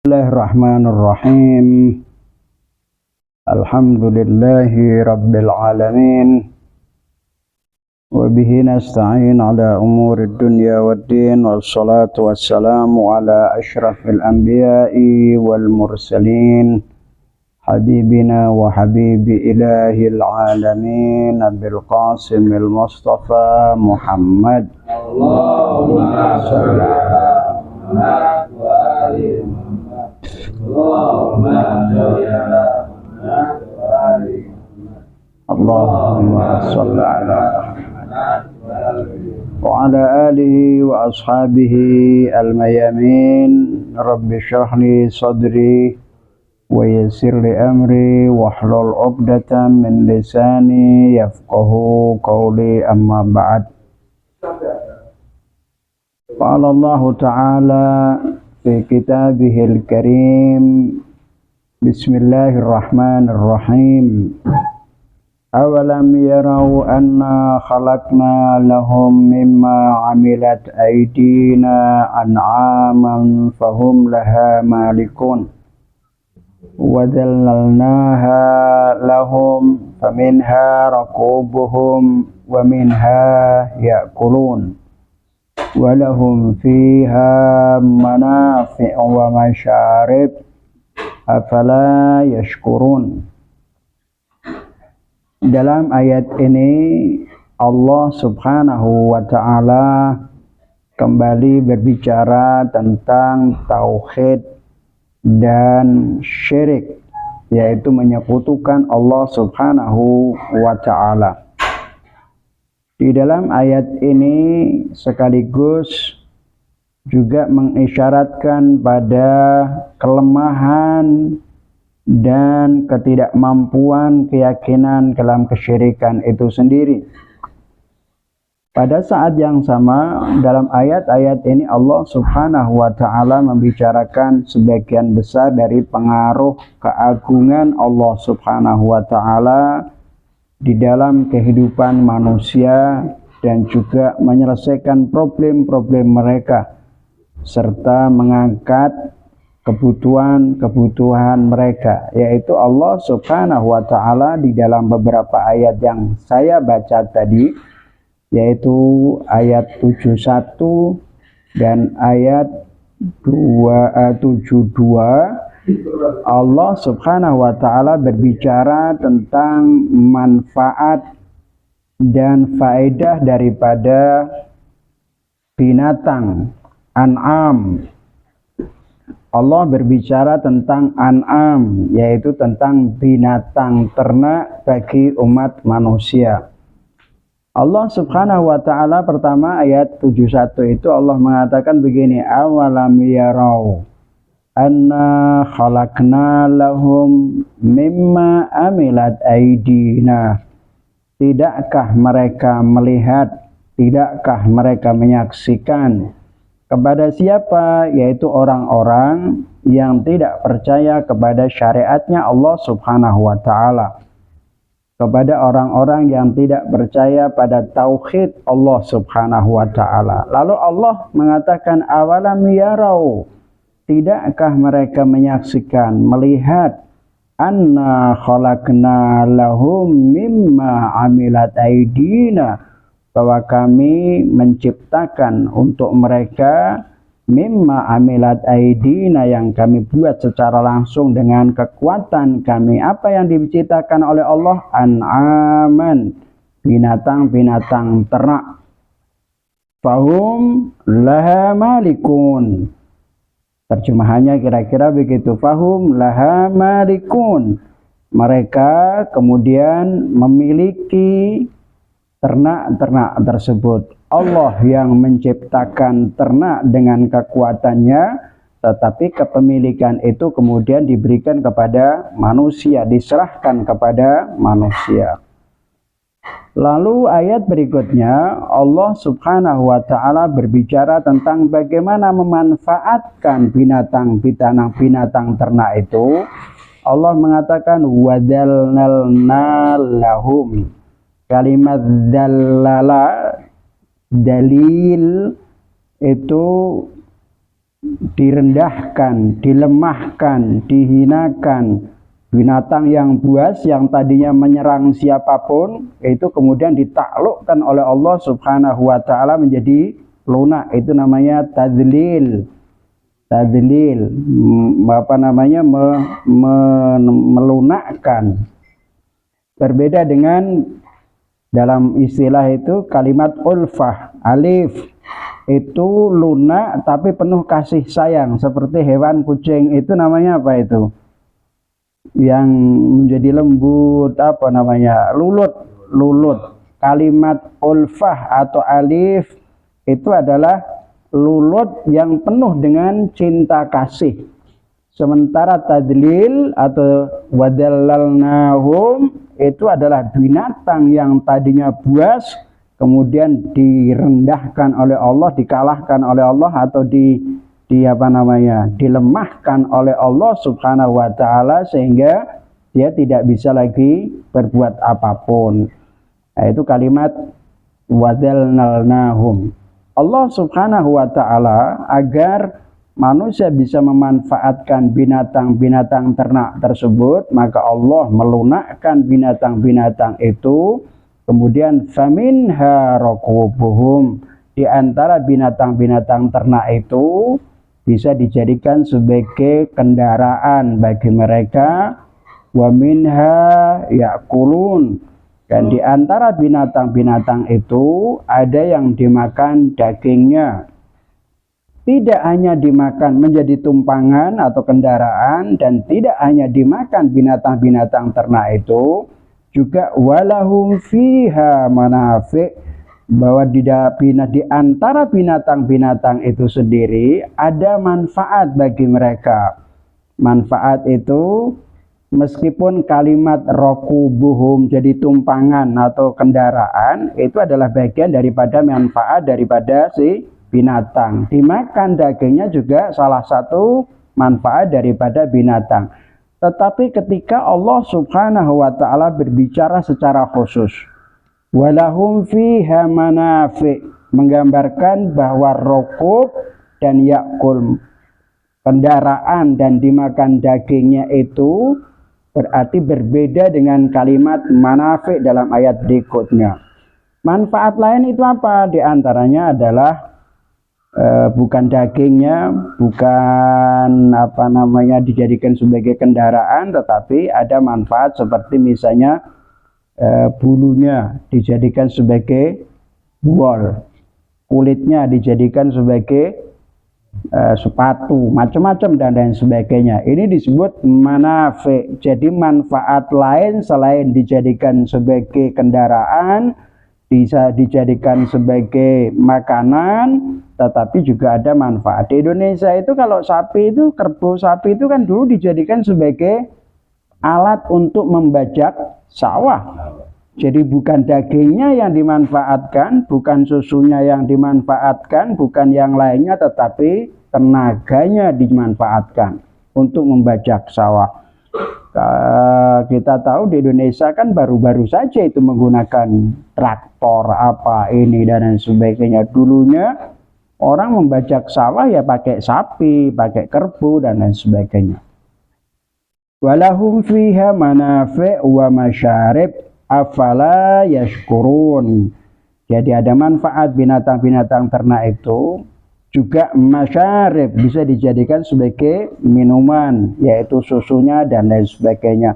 Bismillahirrahmanirrahim. Alhamdulillahi rabbil alamin. Wa bihi nasta'in ala umurid dunya waddin. Wassalatu wassalamu ala ashrafil anbiya'i wal mursalin. Habibina wa habibi ilahil alamin. Nabil qasimil mustafa Muhammad. Allahumma salli ala Muhammad wa ali Muhammad. Allahumma salli ala Muhammad wa ali Muhammad. Allahumma salli ala Muhammad wa ala alihi wa ashabihi al-mayamin. Rabbi shrah li sadri wa yassir li amri wahlul 'uqdatam min lisani yafqahu qawli, amma ba'd. Qala Allah Ta'ala fi kitabihil karim, Bismillahirrahmanirrahim. Awalam yarau anna khalaqna lahum mimma amilat aydina an'aman fahum laha malikun wa dhallalnaha lahum faminha rakubuhum wa minha ya'kulun wa lahum fiha manafi'u wa masyarib afala yashkurun. Dalam ayat ini Allah Subhanahu wa ta'ala kembali berbicara tentang tauhid dan syirik, yaitu menyekutukan Allah Subhanahu wa ta'ala. Di dalam ayat ini sekaligus juga mengisyaratkan pada kelemahan dan ketidakmampuan keyakinan dalam kesyirikan itu sendiri. Pada saat yang sama, dalam ayat-ayat ini Allah Subhanahu wa ta'ala membicarakan sebagian besar dari pengaruh keagungan Allah Subhanahu wa ta'ala di dalam kehidupan manusia dan juga menyelesaikan problem-problem mereka serta mengangkat kebutuhan-kebutuhan mereka, yaitu Allah Subhanahu wa ta'ala di dalam beberapa ayat yang saya baca tadi, yaitu ayat 71 dan ayat 72. Allah Subhanahu wa ta'ala berbicara tentang manfaat dan faedah daripada binatang an'am. Allah berbicara tentang an'am, yaitu tentang binatang ternak bagi umat manusia. Allah Subhanahu wa ta'ala pertama ayat 71 itu Allah mengatakan begini, awalam yarau anna khalaqna lahum mimma amilat aydina. Tidakkah mereka melihat, tidakkah mereka menyaksikan? Kepada siapa? Yaitu orang-orang yang tidak percaya kepada syariatnya Allah Subhanahu wa ta'ala. Kepada orang-orang yang tidak percaya pada tauhid Allah Subhanahu wa ta'ala. Lalu Allah mengatakan awalam yarau. Tidakkah mereka menyaksikan, melihat, anna khalaqna lahum mimma amilat aydina, bahwa kami menciptakan untuk mereka mimma amilat aydina, yang kami buat secara langsung dengan kekuatan kami. Apa yang diciptakan oleh Allah? An'aman, binatang-binatang ternak. Fahum laha malikun. Terjemahannya kira-kira begitu. Fahum laha malikun. Mereka kemudian memiliki ternak-ternak tersebut. Allah yang menciptakan ternak dengan kekuatannya, tetapi kepemilikan itu kemudian diberikan kepada manusia, diserahkan kepada manusia. Lalu ayat berikutnya Allah Subhanahu wa ta'ala berbicara tentang bagaimana memanfaatkan binatang ternak itu. Allah mengatakan wadallalna lahum. Kalimat dallala, dalil itu direndahkan, dilemahkan, dihinakan. Binatang yang buas yang tadinya menyerang siapapun itu kemudian ditaklukkan oleh Allah Subhanahu wa taala menjadi lunak. Itu namanya tadlil. Tadlil melunakkan. Berbeda dengan dalam istilah itu kalimat ulfah, alif itu lunak tapi penuh kasih sayang, seperti hewan kucing itu namanya apa itu? Yang menjadi lembut, apa namanya? Lulut. Kalimat ulfah atau alif itu adalah lulut yang penuh dengan cinta kasih. Sementara tadlil atau wadallalnahum itu adalah binatang yang tadinya buas kemudian direndahkan oleh Allah, dikalahkan oleh Allah atau dilemahkan oleh Allah Subhanahu wa taala sehingga dia tidak bisa lagi berbuat apapun. Nah, itu kalimat wadallalnahum. Allah Subhanahu wa taala agar manusia bisa memanfaatkan binatang-binatang ternak tersebut, maka Allah melunakkan binatang-binatang itu. Kemudian faminha raqubuhum, di antara binatang-binatang ternak itu bisa dijadikan sebagai kendaraan bagi mereka. Wa minha yakulun, dan di antara binatang-binatang itu ada yang dimakan dagingnya. Tidak hanya dimakan menjadi tumpangan atau kendaraan, dan tidak hanya dimakan binatang-binatang ternak itu, juga walahum fiha manafi', bahwa di antara binatang-binatang itu sendiri ada manfaat bagi mereka. Manfaat itu meskipun kalimat raqubuhum jadi tumpangan atau kendaraan, itu adalah bagian daripada manfaat daripada si binatang. Dimakan dagingnya juga salah satu manfaat daripada binatang. Tetapi ketika Allah Subhanahu wa taala berbicara secara khusus, walahum fiha manafi', menggambarkan bahwa raqub dan yakul, kendaraan dan dimakan dagingnya itu berarti berbeda dengan kalimat manafi' dalam ayat berikutnya. Manfaat lain itu apa? Di antaranya adalah bukan dagingnya, bukan dijadikan sebagai kendaraan, tetapi ada manfaat seperti misalnya bulunya dijadikan sebagai wol, kulitnya dijadikan sebagai sepatu, macam-macam dan lain sebagainya. Ini disebut manafi'. Jadi manfaat lain selain dijadikan sebagai kendaraan, bisa dijadikan sebagai makanan, tetapi juga ada manfaat. Di Indonesia itu kalau sapi itu, kerbau sapi itu kan dulu dijadikan sebagai alat untuk membajak sawah. Jadi bukan dagingnya yang dimanfaatkan, bukan susunya yang dimanfaatkan, bukan yang lainnya, tetapi tenaganya dimanfaatkan untuk membajak sawah. Kita tahu di Indonesia kan baru-baru saja itu menggunakan traktor apa ini dan lain sebagainya. Dulunya orang membajak sawah ya pakai sapi, pakai kerbau dan lain sebagainya. Walahum fiha manafi' wa masyarib afala yashkurun. Jadi ada manfaat binatang-binatang ternak itu, juga masyarib bisa dijadikan sebagai minuman, yaitu susunya dan lain sebagainya.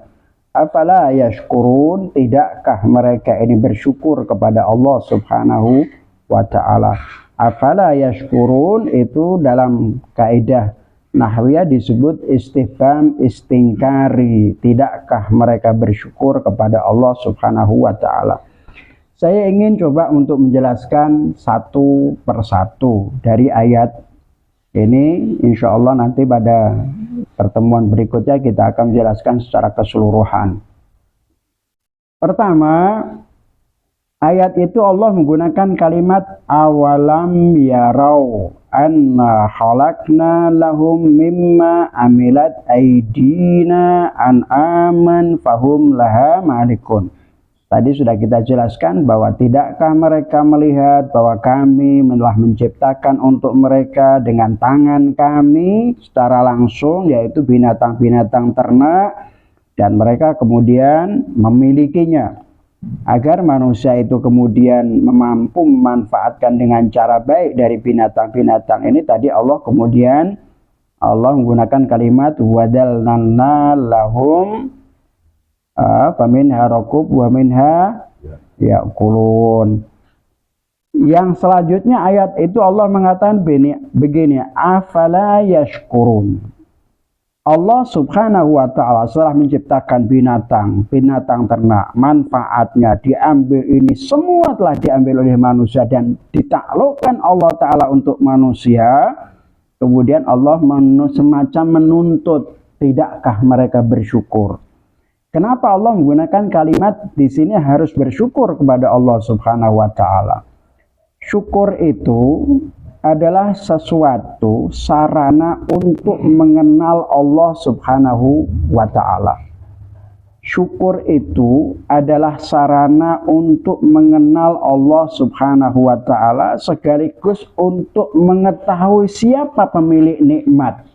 Afala yashkurun, tidakkah mereka ini bersyukur kepada Allah Subhanahu wa ta'ala. Afala yashkurun itu dalam kaidah nahwiyah disebut istifham istingkari, tidakkah mereka bersyukur kepada Allah Subhanahu wa ta'ala. Saya ingin coba untuk menjelaskan satu persatu dari ayat ini. Insya Allah nanti pada pertemuan berikutnya kita akan menjelaskan secara keseluruhan. Pertama, ayat itu Allah menggunakan kalimat awalam yarau anna khalaqna lahum mimma amilat aidina an'aman fahum laha malikun. Tadi sudah kita jelaskan bahwa tidakkah mereka melihat bahwa kami telah menciptakan untuk mereka dengan tangan kami secara langsung, yaitu binatang-binatang ternak, dan mereka kemudian memilikinya. Agar manusia itu kemudian mampu memanfaatkan dengan cara baik dari binatang-binatang ini, tadi Allah menggunakan kalimat wadalnalna lahum faminha rakub wa minha ya'kulun. Yang selanjutnya ayat itu Allah mengatakan begini, afala yashkurun. Allah subhanahu wa ta'ala setelah menciptakan binatang ternak, manfaatnya diambil, ini semua telah diambil oleh manusia dan ditaklukkan Allah ta'ala untuk manusia. Kemudian Allah semacam menuntut, tidakkah mereka bersyukur? Kenapa Allah menggunakan kalimat di sini harus bersyukur kepada Allah Subhanahu wa taala? Syukur itu adalah sesuatu sarana untuk mengenal Allah Subhanahu wa taala. Syukur itu adalah sarana untuk mengenal Allah Subhanahu wa taala sekaligus untuk mengetahui siapa pemilik nikmat.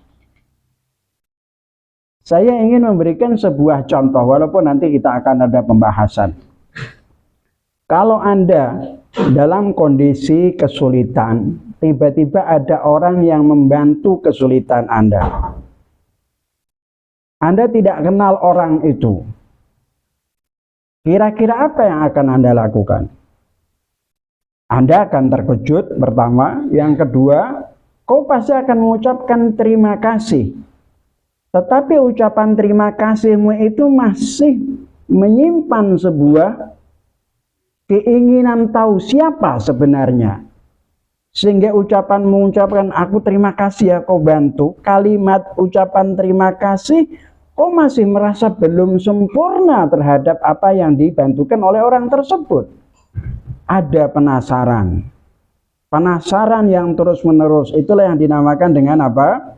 Saya ingin memberikan sebuah contoh, walaupun nanti kita akan ada pembahasan. Kalau Anda dalam kondisi kesulitan, tiba-tiba ada orang yang membantu kesulitan Anda. Anda tidak kenal orang itu. Kira-kira apa yang akan Anda lakukan? Anda akan terkejut pertama. Yang kedua, kau pasti akan mengucapkan terima kasih. Tetapi ucapan terima kasihmu itu masih menyimpan sebuah keinginan tahu siapa sebenarnya. Sehingga mengucapkan aku terima kasih ya kau bantu. Kalimat ucapan terima kasih, kau masih merasa belum sempurna terhadap apa yang dibantukan oleh orang tersebut. Ada penasaran. Penasaran yang terus menerus, itulah yang dinamakan dengan apa?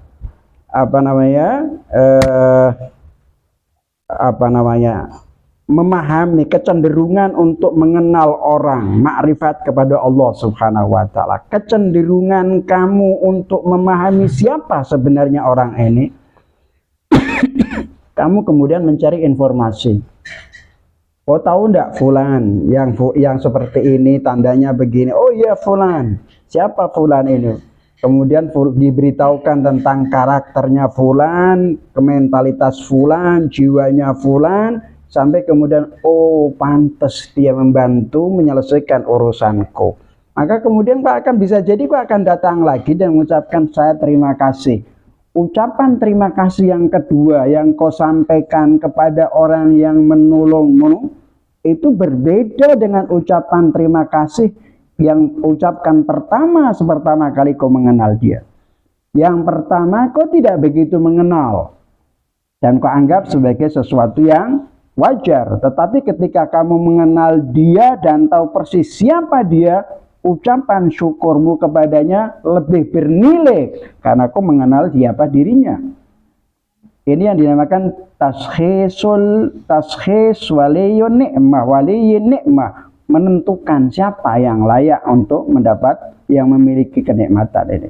Memahami, kecenderungan untuk mengenal orang, makrifat kepada Allah Subhanahu wa taala. Kecenderungan kamu untuk memahami siapa sebenarnya orang ini. Kamu kemudian mencari informasi. Oh, tahu enggak fulan yang seperti ini, tandanya begini. Oh iya, fulan. Siapa fulan ini? Kemudian diberitahukan tentang karakternya fulan, mentalitas fulan, jiwanya fulan, sampai kemudian oh pantas dia membantu menyelesaikan urusanku. Maka kemudian kau akan bisa jadi kau akan datang lagi dan mengucapkan saya terima kasih. Ucapan terima kasih yang kedua yang kau sampaikan kepada orang yang menolongmu itu berbeda dengan ucapan terima kasih yang ucapkan pertama kali kau mengenal dia. Yang pertama kau tidak begitu mengenal dan kau anggap sebagai sesuatu yang wajar. Tetapi ketika kamu mengenal dia dan tahu persis siapa dia, ucapan syukurmu kepadanya lebih bernilai karena kau mengenal siapa dirinya. Ini yang dinamakan tashkhis waliyun ni'mah, menentukan siapa yang layak untuk mendapat, yang memiliki kenikmatan ini.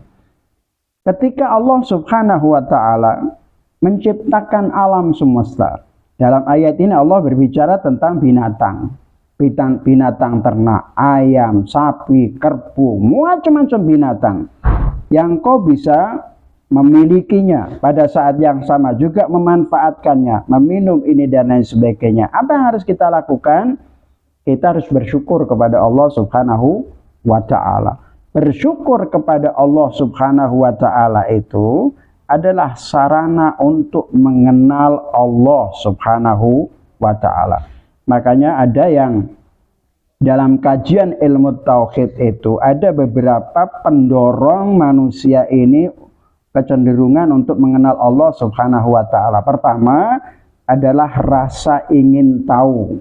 Ketika Allah Subhanahu wa taala menciptakan alam semesta, dalam ayat ini Allah berbicara tentang binatang ternak, ayam, sapi, kerbau, macam-macam binatang yang kau bisa memilikinya, pada saat yang sama juga memanfaatkannya, meminum ini dan lain sebagainya. Apa yang harus kita lakukan? Kita harus bersyukur kepada Allah Subhanahu wa ta'ala. Bersyukur kepada Allah Subhanahu wa ta'ala itu adalah sarana untuk mengenal Allah Subhanahu wa ta'ala. Makanya ada yang dalam kajian ilmu tauhid itu ada beberapa pendorong manusia ini kecenderungan untuk mengenal Allah Subhanahu wa ta'ala. Pertama adalah rasa ingin tahu.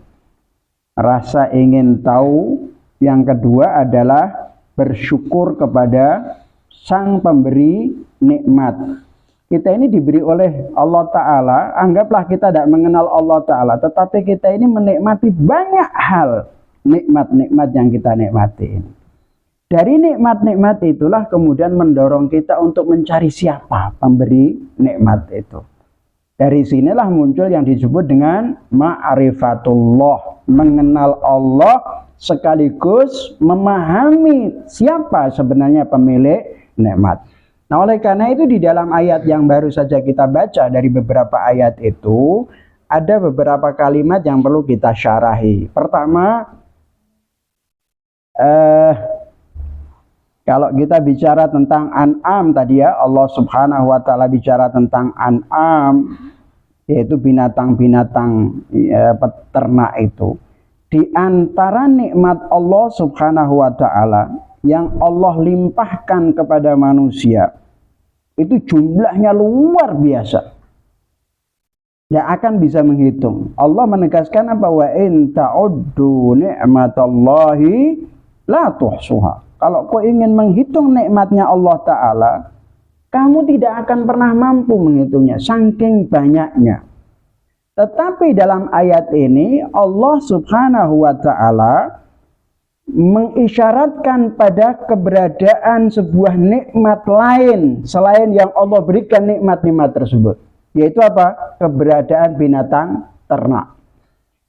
Yang kedua adalah bersyukur kepada sang pemberi nikmat. Kita ini diberi oleh Allah Ta'ala, anggaplah kita tidak mengenal Allah Ta'ala, tetapi kita ini menikmati banyak hal, nikmat-nikmat yang kita nikmati ini. Dari nikmat-nikmat itulah kemudian mendorong kita untuk mencari siapa pemberi nikmat itu. Dari sinilah muncul yang disebut dengan ma'rifatullah, mengenal Allah sekaligus memahami siapa sebenarnya pemilik nikmat. Nah, oleh karena itu di dalam ayat yang baru saja kita baca, dari beberapa ayat itu ada beberapa kalimat yang perlu kita syarahi. Pertama, kalau kita bicara tentang an'am tadi ya, Allah Subhanahu wa taala bicara tentang an'am, yaitu binatang-binatang peternak itu. Di antara nikmat Allah Subhanahu wa taala yang Allah limpahkan kepada manusia, itu jumlahnya luar biasa. Tidak akan bisa menghitung. Allah menegaskan apa? Wa in ta'uddu ni'matallahi la tuhsuha. Kalau kau ingin menghitung nikmatnya Allah Ta'ala, kamu tidak akan pernah mampu menghitungnya, saking banyaknya. Tetapi dalam ayat ini Allah Subhanahu wa Ta'ala mengisyaratkan pada keberadaan sebuah nikmat lain selain yang Allah berikan nikmat-nikmat tersebut, yaitu apa? Keberadaan binatang ternak.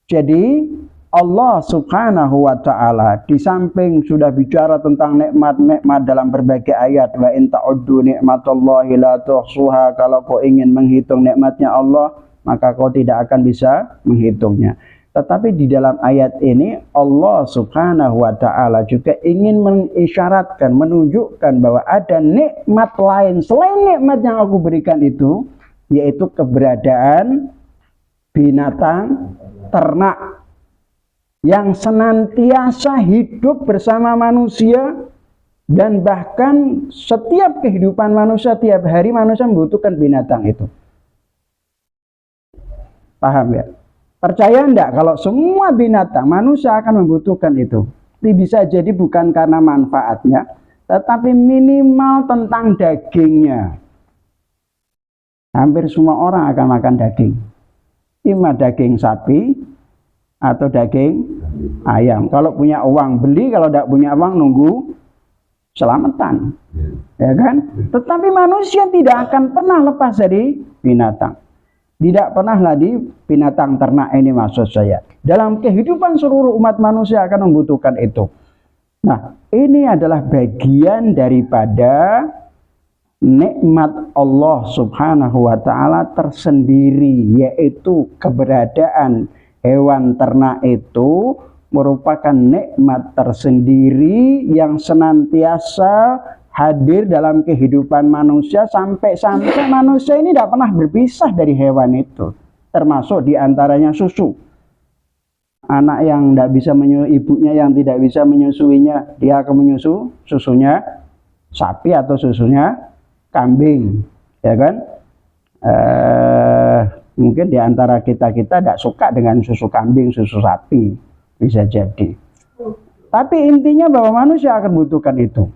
Jadi Allah Subhanahu wa taala di samping sudah bicara tentang nikmat-nikmat dalam berbagai ayat, wa in ta'uddu nikmatallahi la tuhsuha, kalau kau ingin menghitung nikmatnya Allah maka kau tidak akan bisa menghitungnya. Tetapi di dalam ayat ini Allah Subhanahu wa ta'ala juga ingin mengisyaratkan, menunjukkan bahwa ada nikmat lain selain nikmat yang aku berikan itu, yaitu keberadaan binatang ternak yang senantiasa hidup bersama manusia, dan bahkan setiap kehidupan manusia, tiap hari manusia membutuhkan binatang itu. Paham ya? Percaya enggak kalau semua binatang manusia akan membutuhkan itu? Ini bisa jadi bukan karena manfaatnya, tetapi minimal tentang dagingnya. Hampir semua orang akan makan daging. Ima daging sapi atau daging ayam. Kalau punya uang beli, kalau tidak punya uang nunggu selamatan. Ya kan? Tetapi manusia tidak akan pernah lepas dari binatang. Tidak pernah lagi binatang ternak ini, maksud saya. Dalam kehidupan seluruh umat manusia akan membutuhkan itu. Nah, ini adalah bagian daripada nikmat Allah Subhanahu wa ta'ala tersendiri, yaitu keberadaan hewan ternak itu merupakan nikmat tersendiri yang senantiasa hadir dalam kehidupan manusia, sampai manusia ini tidak pernah berpisah dari hewan itu, termasuk diantaranya susu. Anak yang tidak bisa menyusui ibunya, yang tidak bisa menyusuinya, dia akan menyusu susunya sapi atau susunya kambing, ya kan? Mungkin diantara kita tidak suka dengan susu kambing, susu sapi, bisa jadi. Tapi intinya bahwa manusia akan membutuhkan itu.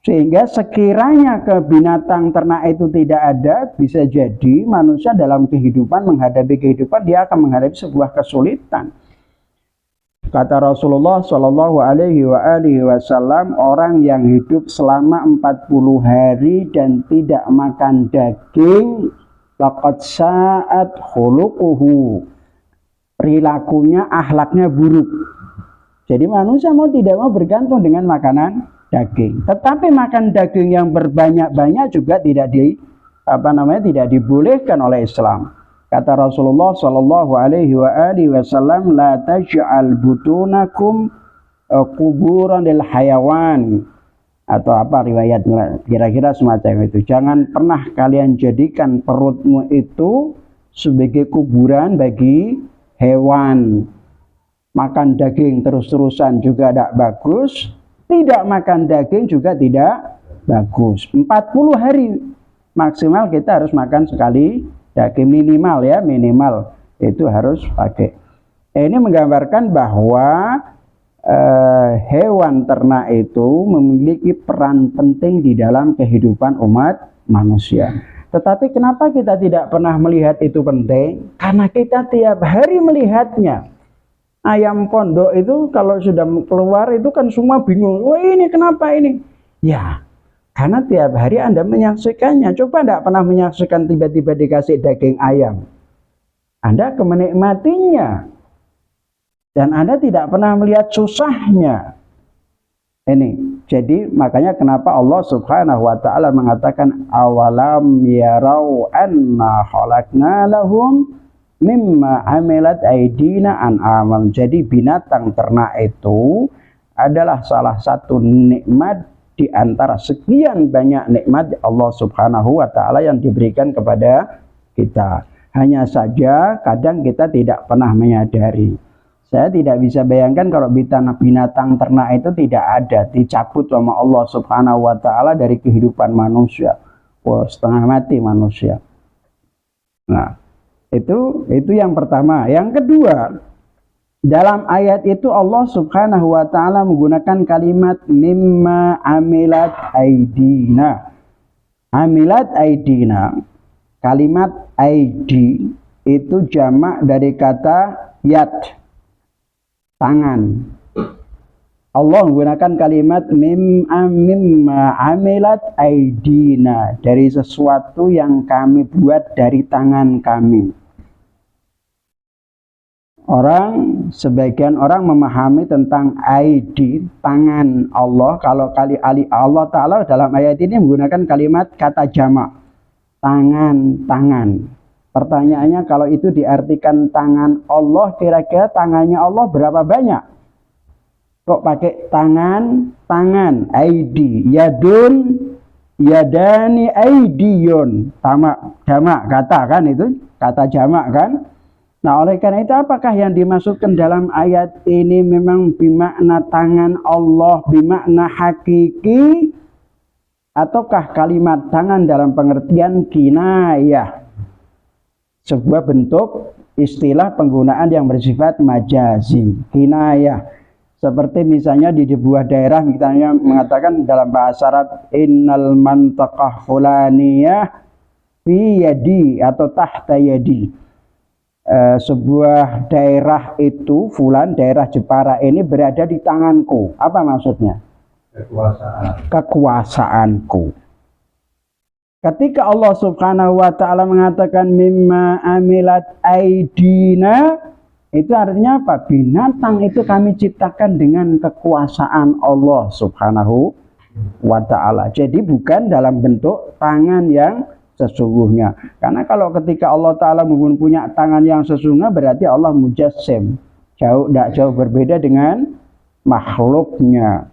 Sehingga sekiranya ke binatang ternak itu tidak ada, bisa jadi manusia dalam kehidupan, menghadapi kehidupan, dia akan menghadapi sebuah kesulitan. Kata Rasulullah Shallallahu Alaihi Wasallam, orang yang hidup selama 40 hari dan tidak makan daging, laqad sa'at khuluquhu, perilakunya, akhlaknya buruk. Jadi manusia mau tidak mau bergantung dengan makanan daging. Tetapi makan daging yang berbanyak-banyak juga tidak dibolehkan oleh Islam. Kata Rasulullah Shallallahu Alaihi Wasallam, la taj'al butunakum kuburan lil hayawan, atau apa riwayat kira-kira semacam itu. Jangan pernah kalian jadikan perutmu itu sebagai kuburan bagi hewan. Makan daging terus-terusan juga tidak bagus. Tidak makan daging juga tidak bagus. 40 hari maksimal kita harus makan sekali daging, minimal ya, minimal itu harus pakai. Ini menggambarkan bahwa hewan ternak itu memiliki peran penting di dalam kehidupan umat manusia. Tetapi kenapa kita tidak pernah melihat itu penting? Karena kita tiap hari melihatnya. Ayam pondok itu kalau sudah keluar itu kan semua bingung. Wah, ini kenapa ini? Ya, karena tiap hari Anda menyaksikannya. Coba tidak pernah menyaksikan tiba-tiba dikasih daging ayam. Anda akan menikmatinya. Dan Anda tidak pernah melihat susahnya. Ini. Jadi makanya kenapa Allah Subhanahu wa taala mengatakan awalam yarau anna khalaqna lahum mimma amilat aydina an'aman. Jadi binatang ternak itu adalah salah satu nikmat di antara sekian banyak nikmat Allah Subhanahu wa taala yang diberikan kepada kita. Hanya saja kadang kita tidak pernah menyadari. Saya tidak bisa bayangkan kalau binatang ternak itu tidak ada, dicabut sama Allah Subhanahu wa taala dari kehidupan manusia. Wah, setengah mati manusia. Nah, itu yang pertama. Yang kedua, dalam ayat itu Allah Subhanahu wa taala menggunakan kalimat mimma amilat aidina. Amilat aidina. Kalimat aidi itu jamak dari kata yad. Tangan. Allah menggunakan kalimat mimma amilat aidina, dari sesuatu yang kami buat dari tangan kami. Sebagian orang memahami tentang aidi, tangan Allah. Kalau Allah Ta'ala dalam ayat ini menggunakan kalimat kata jamak, tangan. Pertanyaannya, kalau itu diartikan tangan Allah, kira-kira tangannya Allah berapa banyak? Kok pakai tangan, aidi, yadun, yadani, aidiyun. Jamak kata kan itu, kata jamak kan? Nah, oleh karena itu apakah yang dimaksudkan dalam ayat ini memang bimakna tangan Allah, bimakna hakiki? Ataukah kalimat tangan dalam pengertian kinayah? Sebuah bentuk istilah penggunaan yang bersifat majazi, kinayah. Seperti misalnya di sebuah daerah misalnya mengatakan dalam bahasa Arab innal mantaqah fulaniyah fi yadi atau tahta yadi. Sebuah daerah itu fulan, daerah Jepara ini berada di tanganku. Apa maksudnya? Kekuasaanku. Ketika Allah Subhanahu wa taala mengatakan mimma amilat aidina, itu artinya apa? Binatang itu kami ciptakan dengan kekuasaan Allah Subhanahu wa taala. Jadi bukan dalam bentuk tangan yang sesungguhnya. Karena kalau ketika Allah Ta'ala punya tangan yang sesungguhnya, berarti Allah mujassim. Tidak jauh berbeda dengan makhluknya.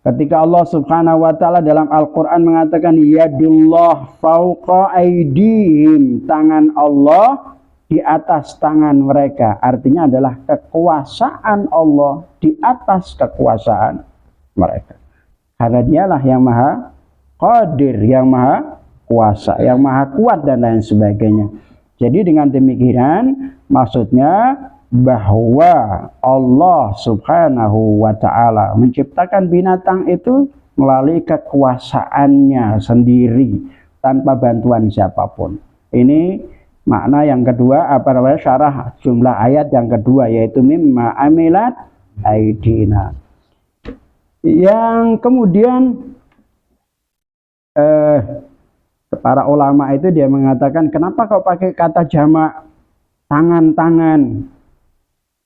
Ketika Allah Subhanahu wa taala dalam Al-Qur'an mengatakan yadullah fauqa aidihim, tangan Allah di atas tangan mereka, artinya adalah kekuasaan Allah di atas kekuasaan mereka. Karena dialah yang maha qadir, yang maha kuasa, yang maha kuat dan lain sebagainya. Jadi dengan demikian maksudnya bahwa Allah Subhanahu wa taala menciptakan binatang itu melalui kekuasaannya sendiri tanpa bantuan siapapun. Ini makna yang kedua, syarah jumlah ayat yang kedua, yaitu mimma amilat aidina. Yang kemudian para ulama itu dia mengatakan kenapa kau pakai kata jamak tangan-tangan?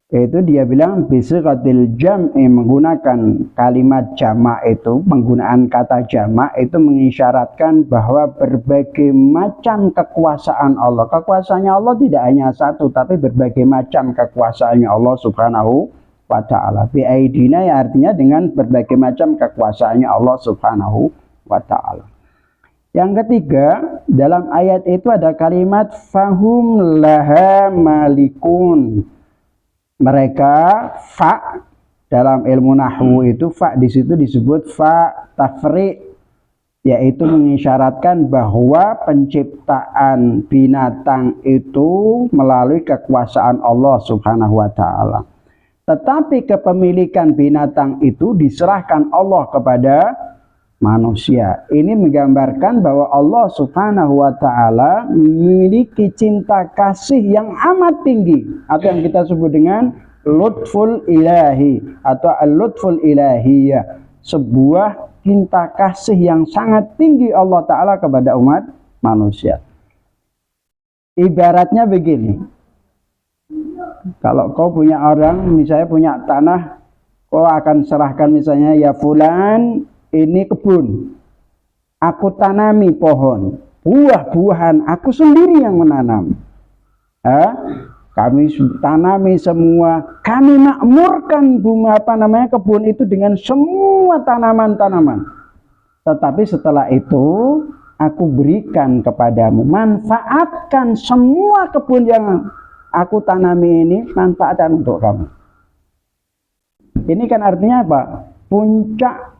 Itu dia bilang bisighatil jam'i, menggunakan kalimat jamak itu, penggunaan kata jamak itu mengisyaratkan bahwa berbagai macam kekuasaan Allah. Kekuasaannya Allah tidak hanya satu, tapi berbagai macam kekuasaannya Allah Subhanahu wa ta'ala. Bi'aidina ya artinya dengan berbagai macam kekuasaannya Allah Subhanahu wa ta'ala. Yang ketiga, dalam ayat itu ada kalimat fahum laha malikun. Mereka, fa dalam ilmu nahwu itu fa di situ disebut fa tafri', yaitu mengisyaratkan bahwa penciptaan binatang itu melalui kekuasaan Allah Subhanahu wa taala. Tetapi kepemilikan binatang itu diserahkan Allah kepada manusia. Ini menggambarkan bahwa Allah Subhanahu wa taala memiliki cinta kasih yang amat tinggi atau yang kita sebut dengan lutful ilahi atau al-lutful ilahiyah, sebuah cinta kasih yang sangat tinggi Allah taala kepada umat manusia. Ibaratnya begini, kalau kau punya orang, misalnya punya tanah, kau akan serahkan misalnya, ya fulan, ini kebun, aku tanami pohon, buah-buahan, aku sendiri yang menanam. Kami tanami semua, kami makmurkan kebun itu dengan semua tanaman-tanaman. Tetapi setelah itu, aku berikan kepadamu, manfaatkan semua kebun yang aku tanami ini, manfaatkan untuk kamu. Ini kan artinya apa? Puncak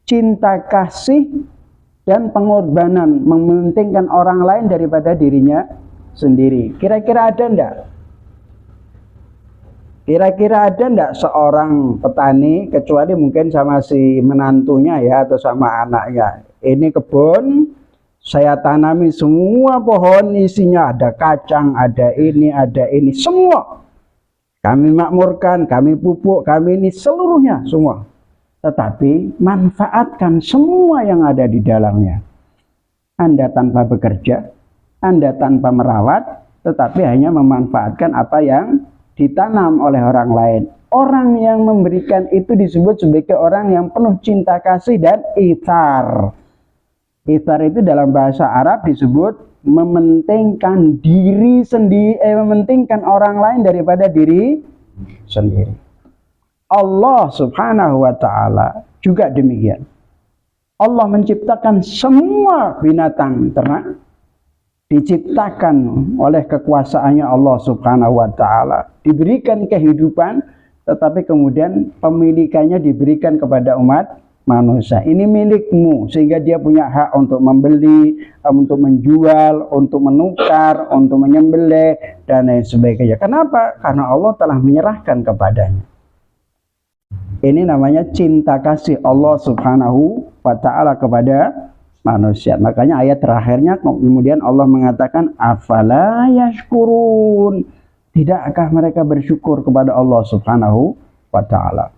cinta kasih dan pengorbanan, mementingkan orang lain daripada dirinya sendiri. Kira-kira ada enggak? Kira-kira ada enggak seorang petani, kecuali mungkin sama si menantunya ya, atau sama anaknya, ini kebun, saya tanami semua pohon, isinya ada kacang, ada ini, semua. Kami makmurkan, kami pupuk, kami ini seluruhnya, semua. Tetapi manfaatkan semua yang ada di dalamnya. Anda tanpa bekerja, Anda tanpa merawat, tetapi hanya memanfaatkan apa yang ditanam oleh orang lain. Orang yang memberikan itu disebut sebagai orang yang penuh cinta kasih dan ithar. Ithar itu dalam bahasa Arab disebut mementingkan diri sendiri, mementingkan orang lain daripada diri sendiri. Allah Subhanahu wa taala juga demikian. Allah menciptakan semua binatang ternak, diciptakan oleh kekuasaannya Allah Subhanahu wa taala, diberikan kehidupan, tetapi kemudian pemilikannya diberikan kepada umat manusia. Ini milikmu, sehingga dia punya hak untuk membeli, untuk menjual, untuk menukar, untuk menyembelih dan lain sebagainya. Kenapa? Karena Allah telah menyerahkan kepadanya. Ini namanya cinta kasih Allah Subhanahu wa taala kepada manusia. Makanya ayat terakhirnya kemudian Allah mengatakan afala yashkurun. Tidakkah mereka bersyukur kepada Allah Subhanahu wa taala?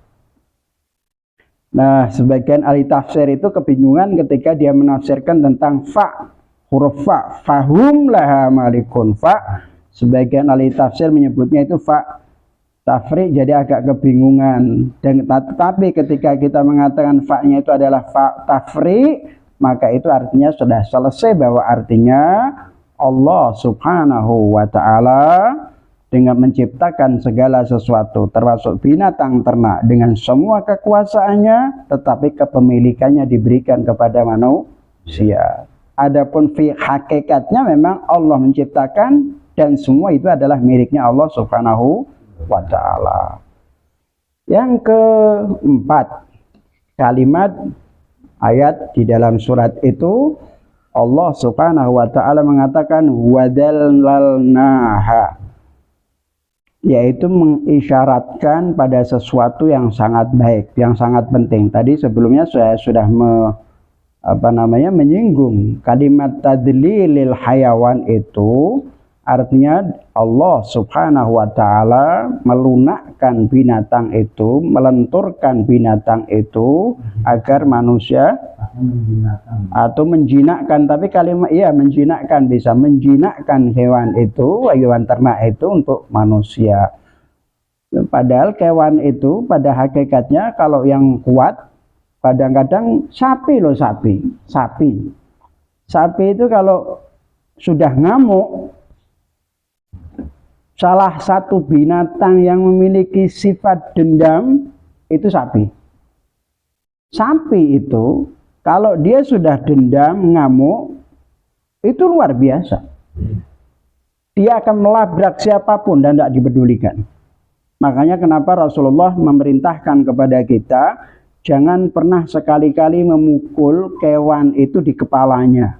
Nah, sebagian ahli tafsir itu kebingungan ketika dia menafsirkan tentang fa, huruf fa, fahum laha malikun fa. Sebagian ahli tafsir menyebutnya itu fa tafri, jadi agak kebingungan. Dan tetapi ketika kita mengatakan fa-nya itu adalah fa tafri, maka itu artinya sudah selesai, bahwa artinya Allah Subhanahu wa taala dengan menciptakan segala sesuatu termasuk binatang ternak dengan semua kekuasaannya, tetapi kepemilikannya diberikan kepada manusia. Adapun fi hakikatnya memang Allah menciptakan dan semua itu adalah miliknya Allah Subhanahu wa ta'ala. Yang keempat, kalimat ayat di dalam surat itu Allah Subhanahu wa ta'ala mengatakan wadallalnaha, yaitu mengisyaratkan pada sesuatu yang sangat baik, yang sangat penting. Tadi sebelumnya saya sudah menyinggung kalimat tadlilil hayawan itu artinya Allah Subhanahu wa taala melunakkan binatang itu, melenturkan binatang itu agar manusia atau menjinakkan, tapi kalimat menjinakkan, bisa menjinakkan hewan itu, hewan ternak itu untuk manusia. Padahal hewan itu pada hakikatnya kalau yang kuat kadang-kadang sapi itu kalau sudah ngamuk, salah satu binatang yang memiliki sifat dendam itu sapi. Sapi itu kalau dia sudah dendam, ngamuk, itu luar biasa. Dia akan melabrak siapapun dan tidak dipedulikan. Makanya kenapa Rasulullah memerintahkan kepada kita jangan pernah sekali-kali memukul hewan itu di kepalanya.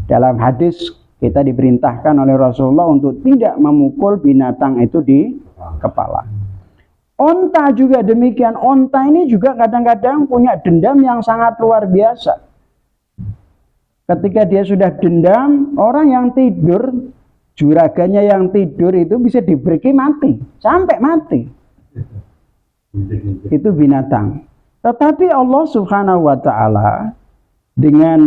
Dalam hadis kita diperintahkan oleh Rasulullah untuk tidak memukul binatang itu di kepala. Onta juga demikian. Onta ini juga kadang-kadang punya dendam yang sangat luar biasa. Ketika dia sudah dendam, orang yang tidur, juraganya yang tidur itu bisa diberi mati, sampai mati. Itu binatang. Tetapi Allah Subhanahu wa ta'ala dengan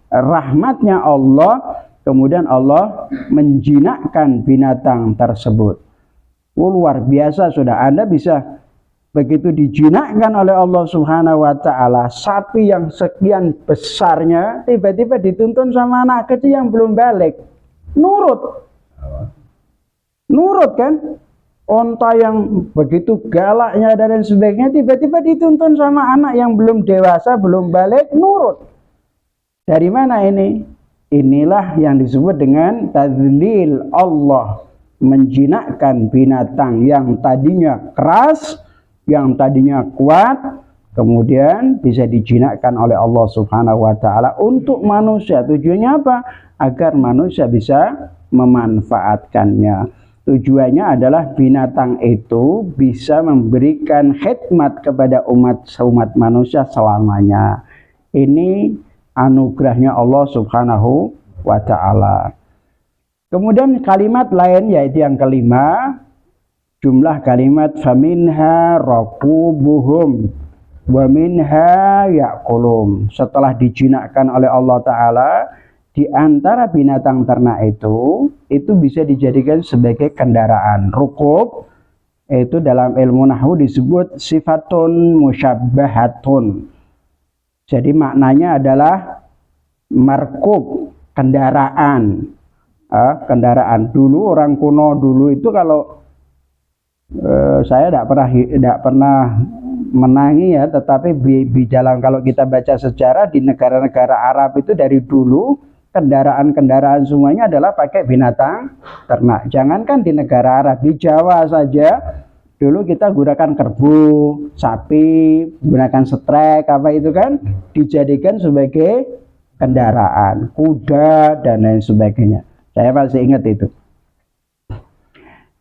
rahmatnya Allah, kemudian Allah menjinakkan binatang tersebut. Luar biasa sudah. Anda bisa begitu dijinakkan oleh Allah Subhanahu wa ta'ala, sapi yang sekian besarnya tiba-tiba dituntun sama anak kecil yang belum balik. Nurut kan? Onta yang begitu galaknya dan lain sebagainya tiba-tiba dituntun sama anak yang belum dewasa, belum balik, nurut. Dari mana ini? Inilah yang disebut dengan tadzlil Allah, menjinakkan binatang yang tadinya keras, yang tadinya kuat, kemudian bisa dijinakkan oleh Allah Subhanahu wa ta'ala untuk manusia. Tujuannya apa? Agar manusia bisa memanfaatkannya. Tujuannya adalah binatang itu bisa memberikan khidmat kepada umat manusia selamanya. Ini anugerahnya Allah Subhanahu wa ta'ala. Kemudian kalimat lain yaitu yang kelima, jumlah kalimat faminha raqubuhum wa minha ya'kulun. Setelah dijinakkan oleh Allah Ta'ala, di antara binatang ternak itu bisa dijadikan sebagai kendaraan. Rukub itu dalam ilmu nahwu disebut sifatun musyabbahatun. Jadi maknanya adalah markub, kendaraan. Kendaraan. Dulu orang kuno dulu itu kalau saya tidak pernah menangi ya, tetapi di dalam kalau kita baca sejarah di negara-negara Arab itu dari dulu kendaraan-kendaraan semuanya adalah pakai binatang ternak. Jangankan di negara Arab, di Jawa saja dulu kita gunakan kerbau, sapi, gunakan setrek, apa itu kan dijadikan sebagai kendaraan, kuda dan lain sebagainya. Saya masih ingat itu.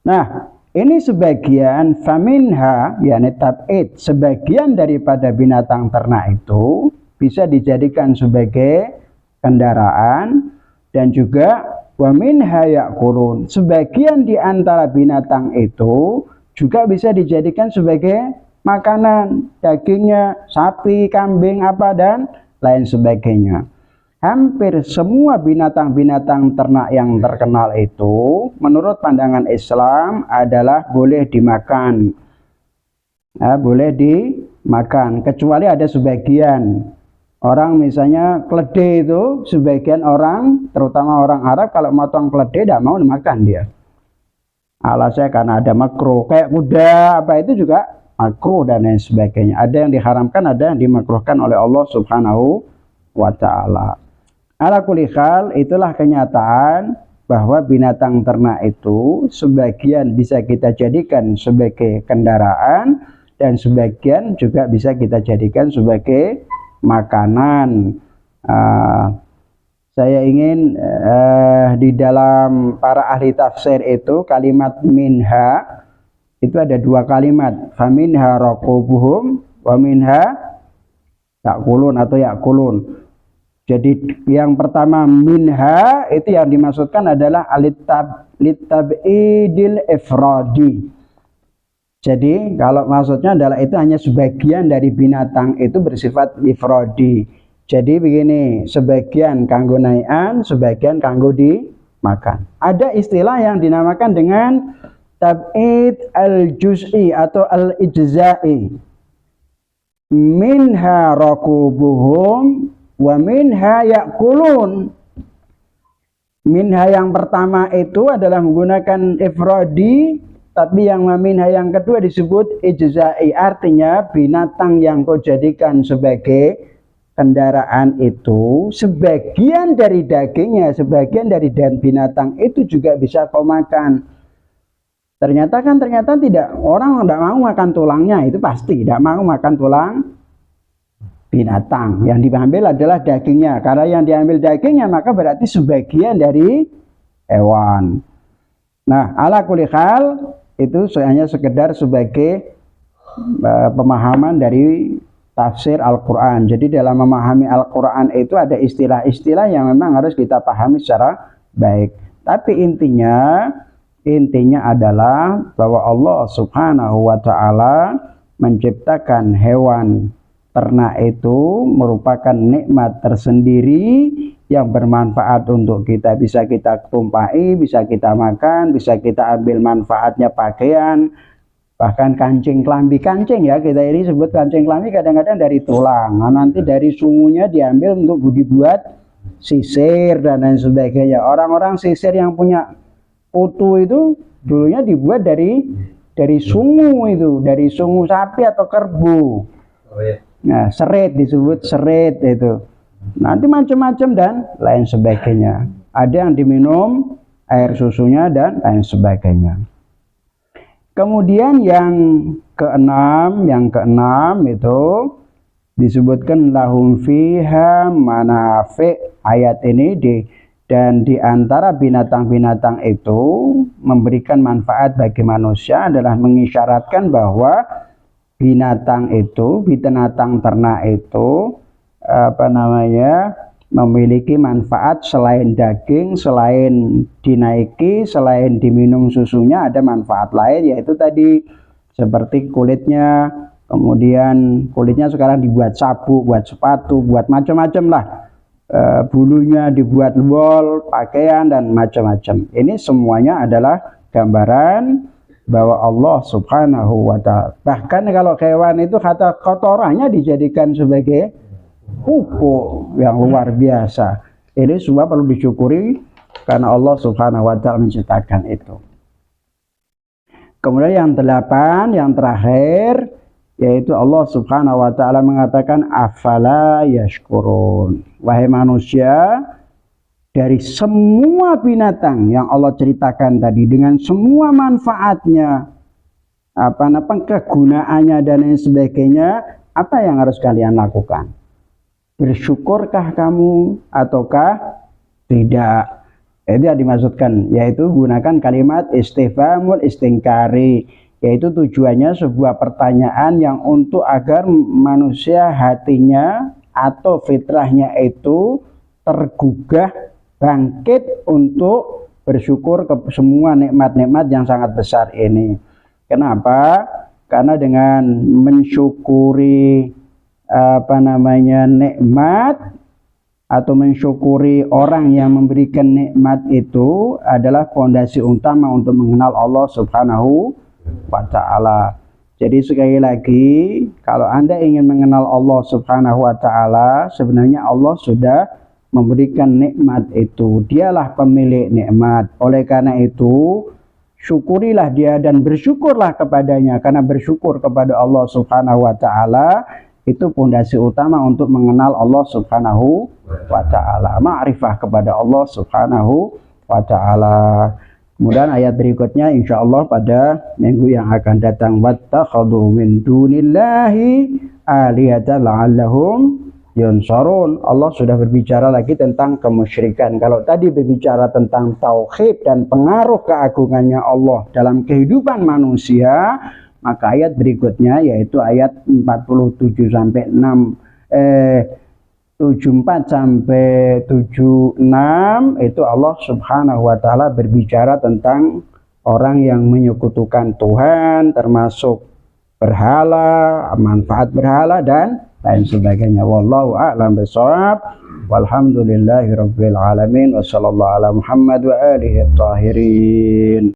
Nah, ini sebagian faminha, yakni tab'id, sebagian daripada binatang ternak itu bisa dijadikan sebagai kendaraan, dan juga wa minha ya'kulun. Sebagian di antara binatang itu juga bisa dijadikan sebagai makanan, dagingnya sapi, kambing, apa dan lain sebagainya. Hampir semua binatang-binatang ternak yang terkenal itu menurut pandangan Islam adalah boleh dimakan. Boleh dimakan, kecuali ada sebagian orang, misalnya keledai itu, sebagian orang, terutama orang Arab, kalau motong keledai tidak mau dimakan dia. Alasannya karena ada makruh. Kayak kuda apa itu juga makruh dan lain sebagainya. Ada yang diharamkan, ada yang dimakruhkan oleh Allah Subhanahu wa ta'ala. Ala kulli hal, itulah kenyataan bahwa binatang ternak itu sebagian bisa kita jadikan sebagai kendaraan dan sebagian juga bisa kita jadikan sebagai makanan. Saya ingin di dalam para ahli tafsir itu kalimat minha itu ada dua kalimat, faminha raqubuhum wa minha ya'kulun atau ya'kulun. Jadi yang pertama minha itu yang dimaksudkan adalah litab'idil ifradi. Jadi kalau maksudnya adalah itu hanya sebagian dari binatang itu bersifat ifradi. Jadi begini, sebagian kanggo naian, sebagian kanggo dimakan. Ada istilah yang dinamakan dengan tab'id al-juz'i atau al-ijza'i. Minha raqubuhum wa minha ya'kulun. Minha yang pertama itu adalah menggunakan ifradi, tapi yang minha yang kedua disebut ijza'i, artinya binatang yang kau jadikan sebagai kendaraan itu sebagian dari dagingnya, sebagian dari binatang itu juga bisa kau makan. Ternyata tidak, orang tidak mau makan tulangnya, itu pasti tidak mau makan tulang binatang. Yang diambil adalah dagingnya. Karena yang diambil dagingnya maka berarti sebagian dari hewan. Nah, ala kulli hal itu hanya sekedar sebagai pemahaman dari tafsir Al-Quran. Jadi dalam memahami Al-Quran itu ada istilah-istilah yang memang harus kita pahami secara baik. Tapi intinya adalah bahwa Allah Subhanahu wa Ta'ala menciptakan hewan ternak itu merupakan nikmat tersendiri yang bermanfaat untuk kita. Bisa kita tumpahi, bisa kita makan, bisa kita ambil manfaatnya pakaian, bahkan kancing kelambi. Kancing ya, kita ini sebut kancing kelambi kadang-kadang dari tulang. Nah, nanti dari sungunya diambil untuk dibuat sisir dan lain sebagainya. Orang-orang sisir yang punya kutu itu dulunya dibuat dari sungu itu, dari sungu sapi atau kerbau. Nah, serit disebut serit itu. Nanti macam-macam dan lain sebagainya. Ada yang diminum air susunya dan lain sebagainya. Kemudian yang keenam itu disebutkan lahum fiha manafi'. Ayat ini dan di antara binatang-binatang itu memberikan manfaat bagi manusia adalah mengisyaratkan bahwa binatang ternak itu memiliki manfaat selain daging, selain dinaiki, selain diminum susunya, ada manfaat lain, yaitu tadi seperti kulitnya. Kemudian kulitnya sekarang dibuat sabuk, buat sepatu, buat macam-macam lah. Bulunya dibuat wol, pakaian dan macam-macam. Ini semuanya adalah gambaran bahwa Allah Subhanahu wa Ta'ala. Bahkan kalau hewan itu kata kotorannya dijadikan sebagai pupuk yang luar biasa. Ini semua perlu disyukuri karena Allah Subhanahu wa Ta'ala menciptakan itu. Kemudian yang 8, yang terakhir, yaitu Allah Subhanahu wa Ta'ala mengatakan afala yashkurun. Wahai manusia, dari semua binatang yang Allah ceritakan tadi dengan semua manfaatnya, kegunaannya dan lain sebagainya, apa yang harus kalian lakukan? Bersyukurkah kamu ataukah tidak? Itu yang dimaksudkan, yaitu gunakan kalimat istifhamul istingkari, yaitu tujuannya sebuah pertanyaan yang untuk agar manusia hatinya atau fitrahnya itu tergugah, bangkit untuk bersyukur ke semua nikmat-nikmat yang sangat besar ini. Kenapa? Karena dengan mensyukuri nikmat atau mensyukuri orang yang memberikan nikmat itu adalah fondasi utama untuk mengenal Allah Subhanahu wa Ta'ala. Jadi sekali lagi, kalau Anda ingin mengenal Allah Subhanahu wa Ta'ala, sebenarnya Allah sudah memberikan nikmat itu. Dialah pemilik nikmat. Oleh karena itu, syukurilah dia dan bersyukurlah kepadanya, karena bersyukur kepada Allah Subhanahu wa Ta'ala itu fondasi utama untuk mengenal Allah Subhanahu wa Ta'ala. Ma'rifah kepada Allah Subhanahu wa Ta'ala. Kemudian ayat berikutnya insyaallah pada minggu yang akan datang, wattakhadhu min dunillahi alihatan la'allahum yunsarun. Allah sudah berbicara lagi tentang kemusyrikan. Kalau tadi berbicara tentang tauhid dan pengaruh keagungannya Allah dalam kehidupan manusia, maka ayat berikutnya yaitu ayat 47 sampai 74 sampai 76 itu Allah Subhanahu wa Ta'ala berbicara tentang orang yang menyekutukan Tuhan, termasuk berhala, manfaat berhala dan lain sebagainya. Wallahu a'lam bishawab. Walhamdulillahirabbil alamin. Wassallallahu ala Muhammad wa alihi tahirin.